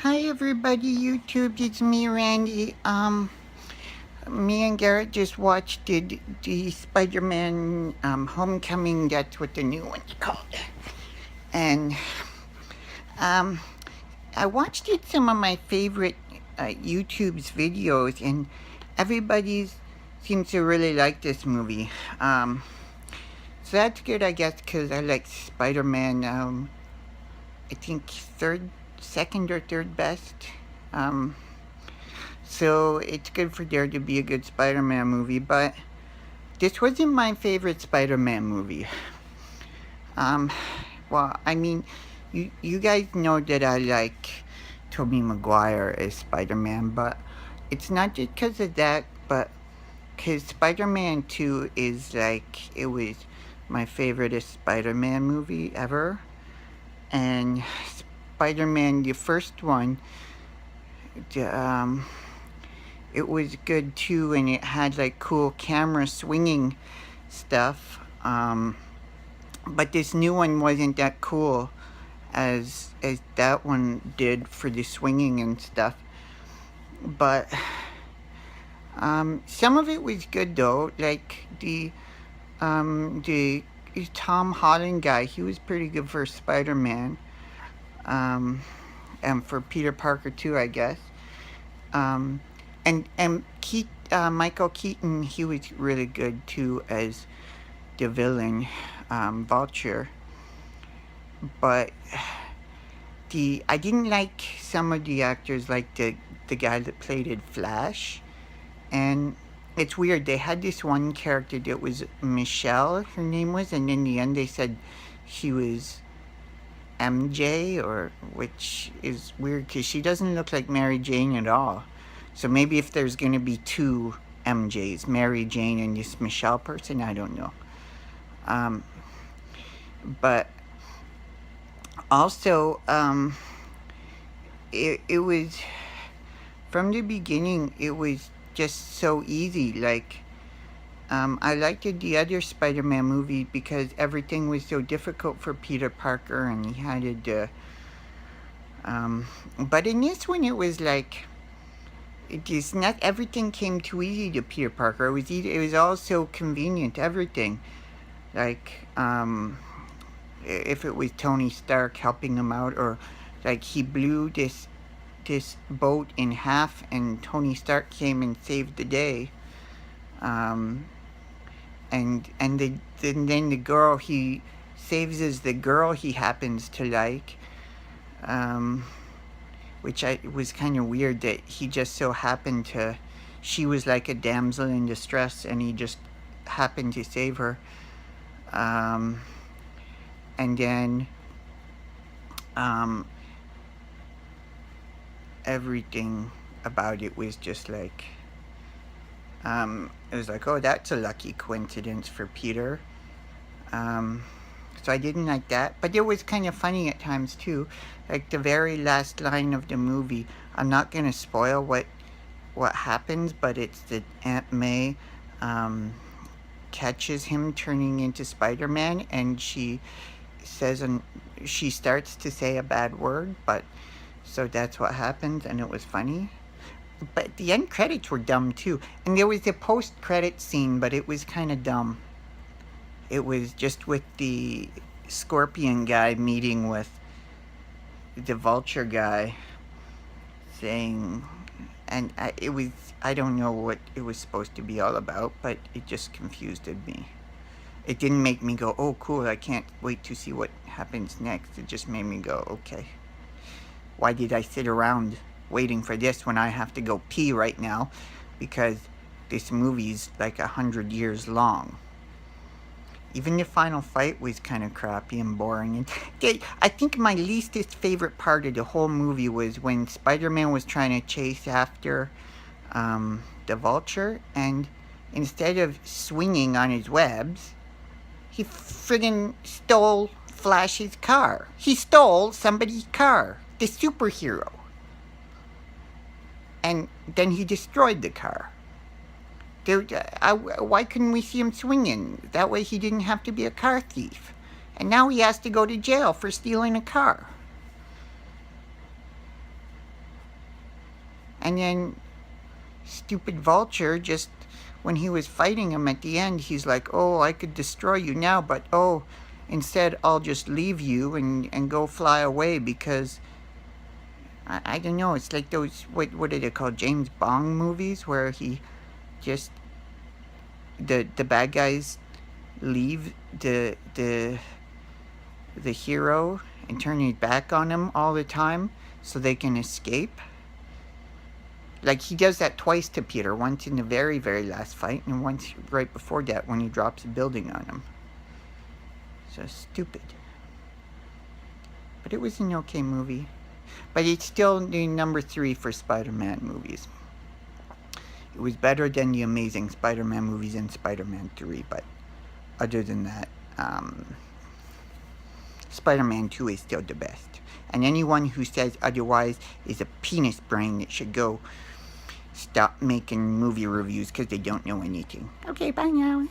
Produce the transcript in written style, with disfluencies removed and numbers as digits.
Hi everybody, YouTube. It's me, Randy. Me and Garrett just watched the Spider-Man Homecoming. That's what the new one's called. And um, I watched it some of my favorite YouTube's videos, and everybody seems to really like this movie. So that's good, I guess, because I like Spider-Man. I think second or third best. Um, So it's good for there to be a good Spider-Man movie, but this wasn't my favorite Spider-Man movie. Um, well, I mean, you guys know that I like Tobey Maguire as Spider-Man, but it's not just because of that, but because Spider-Man 2 is like, it was my favorite Spider-Man movie ever. And Spider-Man, the first one, um, it was good too, and it had like cool camera swinging stuff. But this new one wasn't that cool as that one did for the swinging and stuff. But some of it was good though. Like the Tom Holland guy, he was pretty good for Spider-Man. And for Peter Parker too, I guess. Um, and Michael Keaton, he was really good too as the villain, Vulture. But I didn't like some of the actors, like the guy that played it, Flash. And it's weird. They had this one character that was Michelle, her name was, and in the end they said she was MJ, or which is weird because she doesn't look like Mary Jane at all. So maybe if there's going to be two MJs, Mary Jane and this Michelle person, I don't know. But also, it was, from the beginning, it was just so easy. Like, I liked the other Spider-Man movie because everything was so difficult for Peter Parker, and he had to, but in this one, it was like, it is not everything came too easy to Peter Parker. It was all so convenient, everything. Like, if it was Tony Stark helping him out, or like he blew this boat in half and Tony Stark came and saved the day. And then the girl he saves is the girl he happens to like. Which was kind of weird that he just so happened to, she was like a damsel in distress and he just happened to save her. And then everything about it was just like, it was like, oh, that's a lucky coincidence for Peter. So I didn't like that, but it was kind of funny at times too. Like the very last line of the movie, I'm not gonna spoil what happens, but it's that Aunt May catches him turning into Spider-Man, and she starts to say a bad word, but so that's what happens, and it was funny. But the end credits were dumb too, and there was a post-credit scene, but it was kind of dumb. It was just with the Scorpion guy meeting with the Vulture guy, saying, and I don't know what it was supposed to be all about, but it just confused me. It didn't make me go, oh cool, I can't wait to see what happens next. It just made me go, okay, why did I sit around waiting for this when I have to go pee right now, because this movie's like 100 years long. Even the final fight was kind of crappy and boring. And I think my least favorite part of the whole movie was when Spider-Man was trying to chase after the Vulture, and instead of swinging on his webs, he friggin' stole Flash's car. He stole somebody's car, the superhero. And then he destroyed the car. Why couldn't we see him swinging? That way he didn't have to be a car thief. And now he has to go to jail for stealing a car. And then stupid Vulture, just when he was fighting him at the end, he's like, oh, I could destroy you now, but oh, instead I'll just leave you and go fly away because I don't know, it's like those, what are they called, James Bond movies, where he just, the bad guys leave the hero and turn his back on him all the time so they can escape. Like, he does that twice to Peter, once in the very, very last fight, and once right before that when he drops a building on him. So stupid. But it was an okay movie. But it's still the number 3 for Spider-Man movies. It was better than the Amazing Spider-Man movies and Spider-Man 3, but other than that, Spider-Man 2 is still the best. And anyone who says otherwise is a penis brain that should go stop making movie reviews because they don't know anything. Okay, bye now.